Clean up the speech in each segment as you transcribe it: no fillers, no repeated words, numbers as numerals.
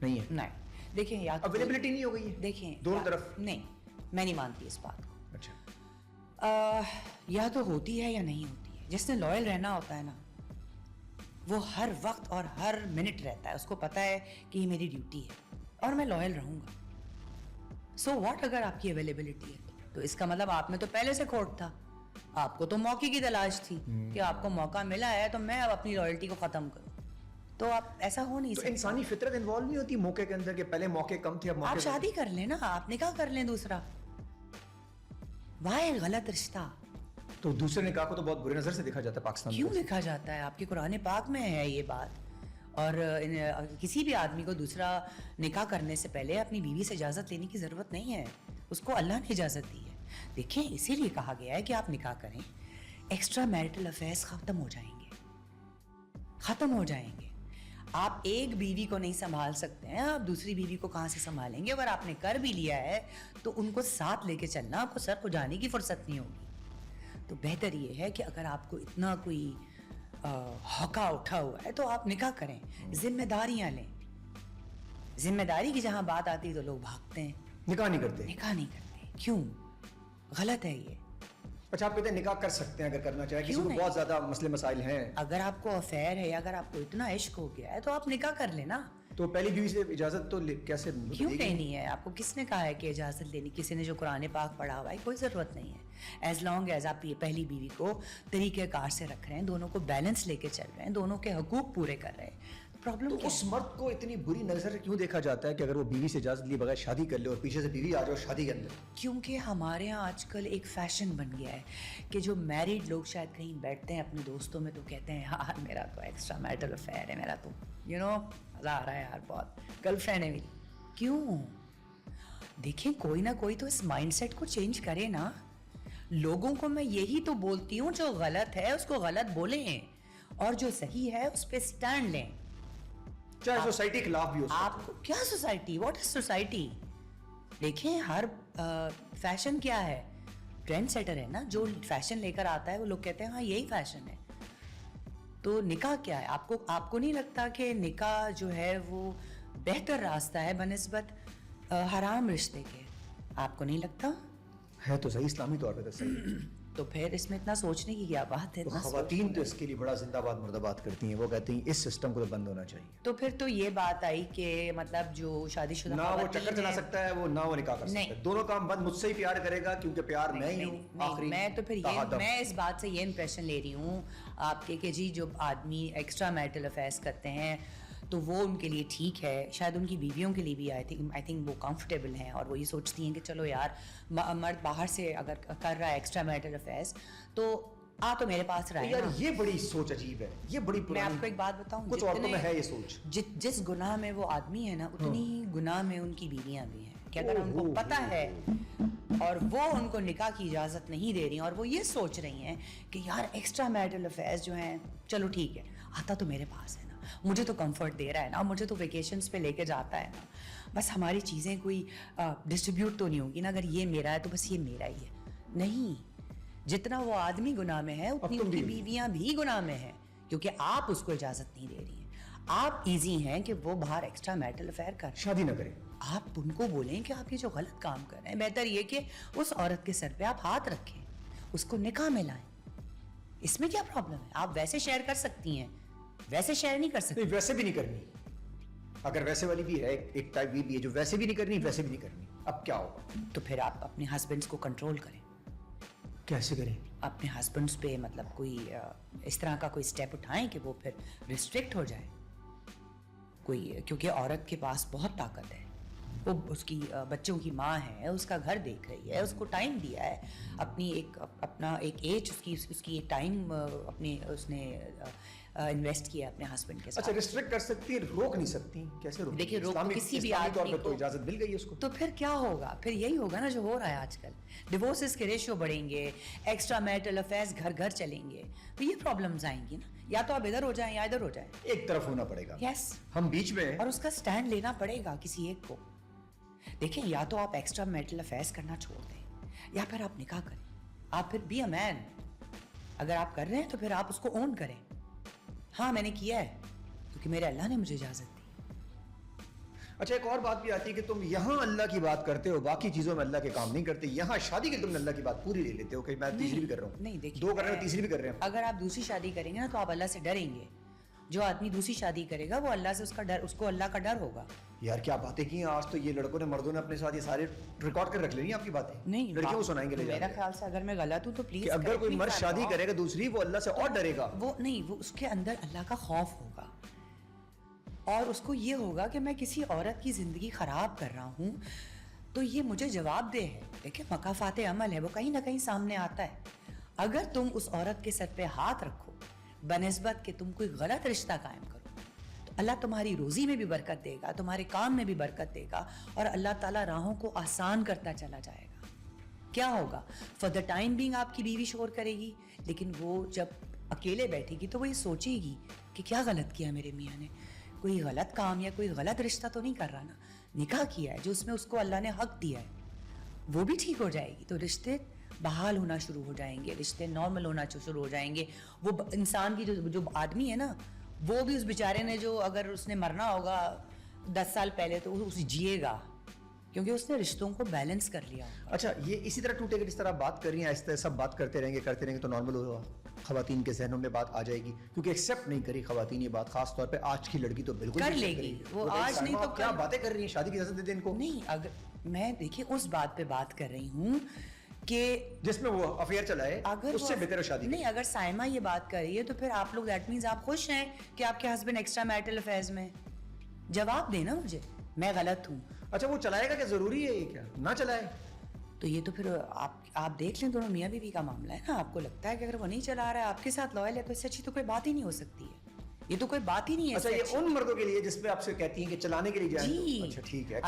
نہیں ہے. نہیں دیکھیں یا اویلیبلٹی نہیں ہو گئی ہے دیکھیں دونوں طرف. نہیں میں نہیں مانتی اس بات کو. اچھا یا تو ہوتی ہے یا نہیں ہوتی ہے. جس نے لائل رہنا ہوتا ہے نا وہ ہر وقت اور ہر منٹ رہتا ہے, اس کو پتا ہے کہ یہ میری ڈیوٹی ہے اور میں لائل رہوں گا. سو واٹ اگر آپ کی اویلیبلٹی ہے تو اس کا مطلب آپ میں تو پہلے سے کھوٹ تھا, آپ کو تو موقع کی تلاش تھی کہ آپ کو موقع ملا ہے تو میں اب اپنی لائلٹی کو ختم کروں. تو آپ ایسا ہو نہیں سکتا. تو انسانی فطرت انوالو نہیں ہوتی موقع کے اندر کہ پہلے موقع کم تھے اب موقع. آپ شادی کر لیں نا, آپ نکاح کر لیں دوسرا. وائے غلط رشتہ. تو دوسرے نکاح کو تو بہت برے نظر سے دیکھا جاتا ہے پاکستان میں. کیوں دیکھا جاتا ہے؟ آپ کے قرآن پاک میں ہے یہ بات. اور کسی بھی آدمی کو دوسرا نکاح کرنے سے پہلے اپنی بیوی سے اجازت لینے کی ضرورت نہیں ہے, اس کو اللہ نے اجازت دی ہے. دیکھیں اسی لیے کہا گیا ہے کہ آپ نکاح کریں, ایکسٹرا میرٹل افیئرس ختم ہو جائیں گے, ختم ہو جائیں گے. آپ ایک بیوی کو نہیں سنبھال سکتے ہیں, آپ دوسری بیوی کو کہاں سے سنبھالیں گے؟ اگر آپ نے کر بھی لیا ہے تو ان کو ساتھ لے کے چلنا, آپ کو سر کو جانے کی فرصت نہیں ہوگی. تو بہتر یہ ہے کہ اگر آپ کو اتنا کوئی ہوکا اٹھا ہوا ہے تو آپ نکاح کریں, ذمہ داریاں لیں. ذمہ داری کی جہاں بات آتی ہے تو لوگ بھاگتے ہیں, نکاح نہیں کرتے. نکاح نہیں کرتے. کیوں؟ غلط ہے یہ. اچھا آپ کہتے ہیں نکاح کر سکتے ہیں اگر کرنا چاہیں, کسی کو بہت زیادہ مسئلے مسائل ہیں. اگر آپ کو افیئر ہے یا اگر آپ کو اتنا عشق ہو گیا ہے تو آپ نکاح کر لیں نا. تو پہلی بیوی سے اجازت تو کیسے کیوں لینی ہے؟ آپ کو کس نے کہا ہے کہ اجازت لینی؟ کسی نے جو قرآن پاک پڑھا ہوا ہے, کوئی ضرورت نہیں ہے. ایز لانگ ایز آپ پہلی بیوی کو طریقہ کار سے رکھ رہے ہیں, دونوں کو بیلنس لے کے چل رہے ہیں, دونوں کے حقوق پورے کر رہے ہیں, پرابلم تو اس مرد کو اتنی بری نظر سے کیوں دیکھا جاتا ہے کہ اگر وہ بیوی سے اجازت لیے بغیر شادی کر لے اور پیچھے سے بیوی آ جائے شادی کے اندر؟ کیونکہ ہمارے ہاں آج کل ایک فیشن بن گیا ہے کہ جو میریڈ لوگ شاید کہیں بیٹھتے ہیں اپنے دوستوں میں تو کہتے ہیں یار میرا تو ایکسٹرا میرٹل افیئر ہے, میرا تو مزہ آ رہا ہے یار, بہت گرل فرینڈ ہے میری. کیوں؟ دیکھیں کوئی نہ کوئی تو اس مائنڈ سیٹ کو چینج کرے نا. لوگوں کو میں یہی تو بولتی ہوں, جو غلط ہے اس کو غلط بولیں اور جو صحیح ہے اس پہ سٹینڈ لیں, چاہے سوسائٹی کے خلاف بھی ہو. آپ کو کیا سوسائٹی, واٹ از سوسائٹی؟ دیکھیں ہر فیشن کیا ہے, ٹرینڈ سیٹر ہے نا. جو فیشن لے کر آتا ہے وہ لوگ کہتے ہیں ہاں یہی فیشن ہے. تو نکاح کیا ہے؟ آپ کو نہیں لگتا کہ نکاح جو ہے وہ بہتر راستہ ہے بنسبت حرام رشتے کے؟ آپ کو نہیں لگتا؟ ہے تو صحیح, اسلامی طور پہ تو صحیح. تو پھر اس میں اتنا سوچنے کی کیا بات ہے؟ خواتین تو اس کے لیے بڑا زندہ باد مردہ بات کرتی ہیں, وہ کہتی ہیں اس سسٹم کو تو بند ہونا چاہیے. تو پھر تو یہ بات آئی کہ مطلب جو شادی شدہ نہ وہ چکر چلا سکتا ہے, وہ نہ وہ نکاح کر سکتا ہے. دونوں کام بند مجھ سے ہی پیار کرے گا کیونکہ پیار میں ہی ہوں آخری. میں تو پھر میں اس بات سے یہ امپریشن لے رہی ہوں آپ کے کہ جی جو آدمی ایکسٹرا میرٹل افیئرس کرتے ہیں تو وہ ان کے لیے ٹھیک ہے, شاید ان کی بیویوں کے لیے بھی آئی تھنک وہ کمفرٹیبل ہیں اور وہ یہ سوچتی ہیں کہ چلو یار مرد باہر سے اگر کر رہا ہے ایکسٹرا میرٹل افیئرس تو تو میرے پاس رہا ہے. یار یہ بڑی سوچ عجیب ہے, یہ بڑی میں آپ کو ایک بات بتاؤں, کچھ عورتوں میں ہے یہ سوچ. جس گناہ میں وہ آدمی ہے نا اتنی ہی گناہ میں ان کی بیویاں بھی ہیں کہ اگر ان کو پتہ ہے اور وہ ان کو نکاح کی اجازت نہیں دے رہی ہیں اور وہ یہ سوچ رہی ہیں کہ یار ایکسٹرا میرٹل افیئرس جو ہیں چلو ٹھیک ہے آتا تو میرے پاس ہے نا, مجھے تو کمفرٹ دے رہا ہے نا, مجھے تو ویکیشنز پہ لے کے جاتا ہے نا, بس ہماری چیزیں کوئی ڈسٹریبیوٹ تو نہیں ہوگی نا, اگر یہ میرا ہے تو بس یہ میرا ہی ہے. نہیں, جتنا وہ آدمی گناہ میں ہے اتنی ان کی بیویاں بھی گناہ میں ہیں کیونکہ آپ اس کو اجازت نہیں دے رہی ہیں. آپ ایزی ہیں کہ وہ باہر ایکسٹرا میرٹل افیئر کر شادی نہ کریں. آپ ان کو بولیں کہ آپ یہ جو غلط کام کر رہے ہیں, بہتر یہ کہ اس عورت کے سر پہ آپ ہاتھ رکھیں, اس کو نکاح میں لائیں. اس میں کیا پرابلم ہے؟ آپ ویسے شیئر کر سکتی ہیں, ویسے شیئر نہیں کر سکتی. ویسے بھی نہیں کرنی, اگر ویسے والی بھی ہے ایک ٹائپ بھی ہے جو ویسے بھی نہیں کرنی ویسے بھی نہیں کرنی, اب کیا ہوگا؟ تو پھر آپ اپنے ہسبینڈس کو کنٹرول کریں. کیسے کریں؟ اپنے ہسبینڈس پہ مطلب کوئی اس طرح کا کوئی سٹیپ اٹھائیں کہ وہ پھر ریسٹرکٹ ہو جائے کوئی, کیونکہ عورت کے پاس بہت طاقت ہے, وہ اس کی بچوں کی ماں ہے, اس کا گھر دیکھ رہی ہے, اس کو ٹائم دیا ہے, اپنی اپنا ایک ایج اس کی ایک ٹائم اپنے اس نے انویسٹ کیا اپنے ہسبینڈ کے ساتھ. اچھا ریسٹرکٹ کر سکتی ہے, روک نہیں سکتی, کیسے روک؟ دیکھیے روک کسی بھی آدمی کو تو اجازت مل گئی اس کو, تو پھر کیا ہوگا؟ پھر یہی ہوگا نا جو ہو رہا ہے آج کل, ڈیورسز کے ریشیو بڑھیں گے, ایکسٹرا میرٹل افیئرس گھر گھر چلیں گے, تو یہ پرابلمز آئیں گی نا. یا تو آپ ادھر ہو جائیں یا ادھر ہو جائیں, ایک طرف ہونا پڑے گا. یس, ہم بیچ میں ہیں اور اس کا سٹینڈ لینا پڑے گا کسی ایک کو. دیکھیں یا تو آپ ایکسٹرا میرٹل افیئرس کرنا چھوڑ دیں یا پھر آپ نکاح کریں. آپ پھر بی اے مین, اگر آپ کر رہے ہیں تو پھر آپ اس کو اون کریں. ہاں میں نے کیا ہے کیونکہ میرے اللہ نے مجھے اجازت دی. اچھا ایک اور بات بھی آتی ہے کہ تم یہاں اللہ کی بات کرتے ہو, باقی چیزوں میں اللہ کے کام نہیں کرتے. یہاں شادی کے تم نے اللہ کی بات پوری لے لیتے ہو کہ میں تیسری بھی کر رہا ہوں, نہیں دیکھیے, 2 کر رہے ہو, تیسری بھی کر رہے ہیں. اگر آپ دوسری شادی کریں گے نا تو آپ اللہ سے ڈریں گے. جو آدمی دوسری شادی کرے گا وہ اللہ سے اس کو اللہ کا ڈر ہوگا. یار کیا باتیں کی ہیں آج تو یہ لڑکوں نے, مردوں نے اپنے ساتھ یہ سارے ریکارڈ کر رکھ لینی آپ کی باتیں. نہیں, لڑکیوں کو سنائیں گے. میرا خیال سے اگر میں غلط ہوں تو پلیز, کہ اگر کوئی مرد شادی کرے گا دوسری, وہ اللہ سے اور ڈرے گا. وہ نہیں, وہ اس کے اندر اللہ کا خوف ہوگا اور اس کو یہ ہوگا کہ میں کسی عورت کی زندگی خراب کر رہا ہوں تو یہ مجھے جواب دہ ہے. دیکھیں مکافات عمل ہے, وہ کہیں نہ کہیں سامنے آتا ہے. اگر تم اس عورت کے سر پہ ہاتھ رکھو بنسبت کہ تم کوئی غلط رشتہ قائم کرو تو اللہ تمہاری روزی میں بھی برکت دے گا, تمہارے کام میں بھی برکت دے گا, اور اللہ تعالیٰ راہوں کو آسان کرتا چلا جائے گا. کیا ہوگا, فار دا ٹائم بینگ آپ کی بیوی شور کرے گی, لیکن وہ جب اکیلے بیٹھے گی تو وہ یہ سوچے گی کہ کیا غلط کیا میرے میاں نے, کوئی غلط کام یا کوئی غلط رشتہ تو نہیں کر رہا نا. نکاح کیا ہے جو اس میں اس کو اللہ نے حق دیا ہے, وہ بھی ٹھیک ہو جائے گی تو رشتے بحال ہونا شروع ہو جائیں گے, رشتے نارمل ہونا شروع ہو جائیں گے. وہ انسان کی جو آدمی ہے نا, وہ بھی اس بیچارے نے جو اگر اس نے مرنا ہوگا 10 سال پہلے تو وہ جیے گا کیونکہ اس نے رشتوں کو بیلنس کر لیا. اچھا یہ اسی طرح ٹوٹے گا جس طرح آپ بات کر رہی ہیں, ایسے سب بات کرتے رہیں گے تو نارمل ہوگا. خواتین کے ذہنوں میں بات آ جائے گی کیونکہ ایکسیپٹ نہیں کری خواتین یہ بات, خاص طور پہ آج کی لڑکی تو بالکل کر لے گی. وہ آج نہیں تو کیا باتیں کر رہی ہیں, شادی کی اجازت دے دیں ان کو. نہیں, اگر میں دیکھیے اس بات پہ بات کر رہی ہوں کہ جس میں وہ افیئر چلائے اس سے بہتر ہے شادی. نہیں, اگر سائمہ یہ بات کر رہی ہے تو پھر آپ لوگ دیٹ مینز آپ خوش ہیں کہ آپ کے ہسبینڈ ایکسٹرا میرٹل افیئرز میں. جواب دینا مجھے, میں غلط ہوں. اچھا وہ چلائے گا کہ ضروری ہے یہ کیا نہ چلائے؟ تو یہ تو پھر آپ دیکھ لیں, دونوں میاں بیوی کا معاملہ ہے نا. آپ کو لگتا ہے کہ اگر وہ نہیں چلا رہا ہے, آپ کے ساتھ لوئل ہے, تو اس سے اچھی تو کوئی بات ہی نہیں ہو سکتی ہے. یہ تو کوئی بات ہی نہیں ہے. اچھا یہ ان مردوں کے لیے جس پہ آپ سے کہتی ہیں کہ چلانے کے لیے جائیں. جی اچھا ٹھیک ہے,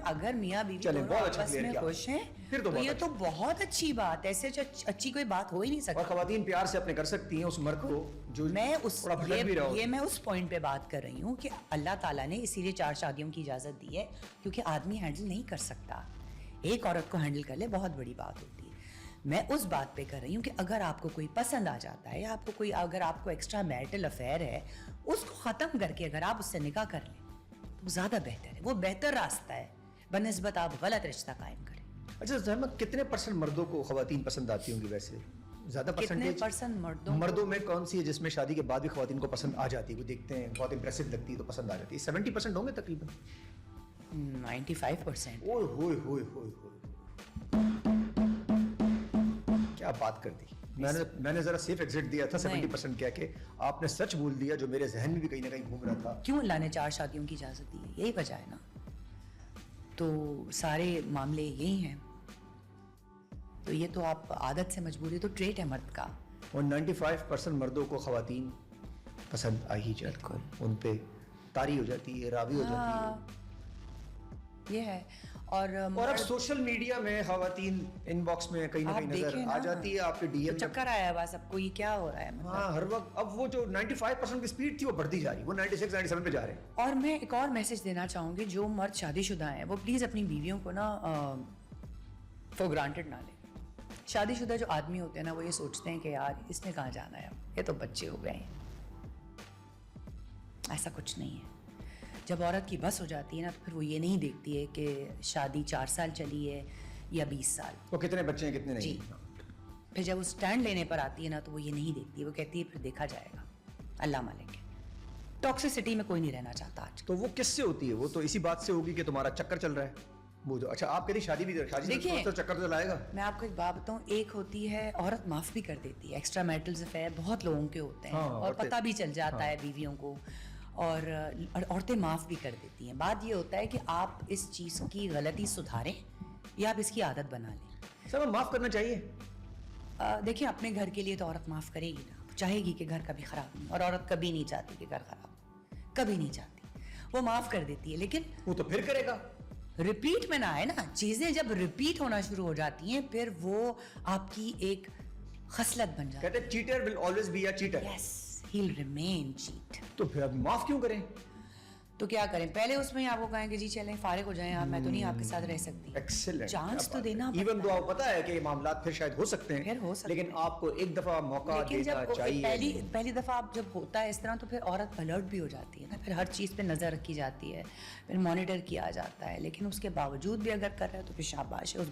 اگر میاں بیوی دونوں آپس میں خوش ہیں تو یہ تو بہت اچھی بات ہے. ایسے اچھی کوئی بات ہو ہی نہیں سکتی. اور خواتین پیار سے اپنے کر سکتی ہیں اس مرد کو جو میں اس پوائنٹ پہ بات کر رہی ہوں کہ اللہ تعالیٰ نے اسی لیے 4 شادیوں کی اجازت دی ہے کیونکہ آدمی ہینڈل نہیں کر سکتا. ایک عورت کو ہینڈل کر لے بہت بڑی بات ہوتی ہے. میں اس بات پہ کر رہی ہوں کہ اگر آپ کو کوئی پسند آ جاتا ہے یا اگر آپ کو ایکسٹرا میرٹل افیئر ہے, اس کو ختم کر کے اگر آپ اس سے نکاح کر لیں تو زیادہ بہتر ہے. وہ بہتر راستہ ہے بنسبت آپ غلط رشتہ قائم کریں. اچھا زحمت, کتنے % مردوں کو خواتین پسند آتی ہوں گی ویسے؟ زیادہ % مردوں میں کون سی ہے جس میں شادی کے بعد بھی خواتین کو پسند آ جاتی ہے, وہ دیکھتے ہیں بہت امپریسو لگتی ہے تو پسند آ جاتی ہے؟ 70% ہوں گے تقریباً. 95%. اوئے ہوئے ہوئے ہوئے ہوئے, کیا بات کر دی. میں نے ذرا سیف ایگزٹ دیا تھا 70% کیا کہ آپ نے سچ بول دیا جو میرے ذہن میں بھی کہیں نہ کہیں گھوم رہا تھا. کیوں اللہ نے 4 شادیوں کی اجازت دی ہے؟ یہی وجہ ہے نا. تو سارے معاملے یہی ہیں. تو یہ تو آپ عادت سے مجبوری, تو ٹریٹ ہے مرد کا. اور 95% مردوں کو خواتین پسند آ ہی جاتی ہے, ان پہ طاری ہو جاتی ہے, راوی ہو جاتی ہے. یہ ہے. اور اب سوشل میڈیا میں خواتین ان باکس میں کہیں نہ کہیں نظر آ جاتی ہے, آپ کے ڈی ایم چکر آیا ہوا سب کو, یہ کیا ہو رہا ہے. ہاں ہر وقت اب وہ جو 95% کی سپیڈ تھی وہ بڑھتی جا رہی ہے, وہ 96 97 پہ جا رہے ہیں. اور میں ایک اور میسج دینا چاہوں گی, جو مرد شادی شدہ ہیں وہ پلیز اپنی بیویوں کو نا فور گرانٹیڈ نہ لیں. شادی شدہ جو آدمی ہوتے ہیں نا وہ یہ سوچتے ہیں کہ یار اس نے کہاں جانا ہے, یہ تو بچے ہو گئے ہیں. ایسا کچھ نہیں ہے. جب عورت کی بس ہو جاتی ہے نا تو پھر وہ یہ نہیں دیکھتی ہے کہ شادی 4 سال چلی ہے یا 20 سال, وہ کتنے بچے ہیں کتنے نہیں. جی. پھر جب وہ اسٹینڈ لینے پر آتی ہے نا تو وہ یہ نہیں دیکھتی, وہ کہتی ہے پھر دیکھا جائے گا, اللہ مالک ہے. ٹاکسسٹی میں کوئی نہیں رہنا چاہتا آج. تو وہ کس سے ہوتی ہے؟ وہ تو اسی بات سے ہوگی کہ تمہارا چکر چل رہا ہے. وہ جو اچھا آپ کہتی شادی بھی دیکھیے چکر تو لائے گا. میں آپ کو ایک بات بتاؤں, ایک ہوتی ہے عورت معاف بھی کر دیتی ہے, ایکسٹرا میرٹل افیئر بہت لوگوں کے ہوتے ہیں اور پتہ بھی چل جاتا ہے بیویوں کو, اور عورتیں معاف بھی کر دیتی ہیں. بات یہ ہوتا ہے کہ آپ اس چیز کی غلطی سدھاریں یا آپ اس کی عادت بنا لیں. سب معاف کرنا چاہیے. دیکھیں اپنے گھر کے لیے تو عورت معاف کرے گی نا, چاہے گی کہ گھر کبھی خراب نہیں, اور عورت کبھی نہیں چاہتی کہ گھر خراب ہو, کبھی نہیں چاہتی. وہ معاف کر دیتی ہے, لیکن وہ تو پھر کرے گا. ریپیٹ میں نہ آئے نا چیزیں. جب ریپیٹ ہونا شروع ہو جاتی ہیں پھر وہ آپ کی ایک خصلت بن جاتی ہے. کہتے ہیں cheater will always be a cheater. Yes, he will remain cheat. تو پھر اب معاف کیوں کریں؟ تو کیا کریں, پہلے اس میں آپ کو کہیں کہ جی چلیں فارغ ہو جائیں آپ, میں تو نہیں آپ کے ساتھ رہ سکتی. ایکسلنٹ, چانس تو دینا ایون دو آپ پتا ہے کہ معاملات پھر شاید ہو سکتے ہیں, لیکن آپ کو ایک دفعہ موقع دینا چاہیے. پہلی دفعہ آپ جب ہوتا ہے اس طرح تو پھر عورت الرٹ بھی ہو جاتی ہے نا, پھر ہر چیز پہ نظر رکھی جاتی ہے, پھر مانیٹر کیا جاتا ہے, لیکن اس کے باوجود بھی اگر کر رہے ہیں تو پھر شاباش ہے, اس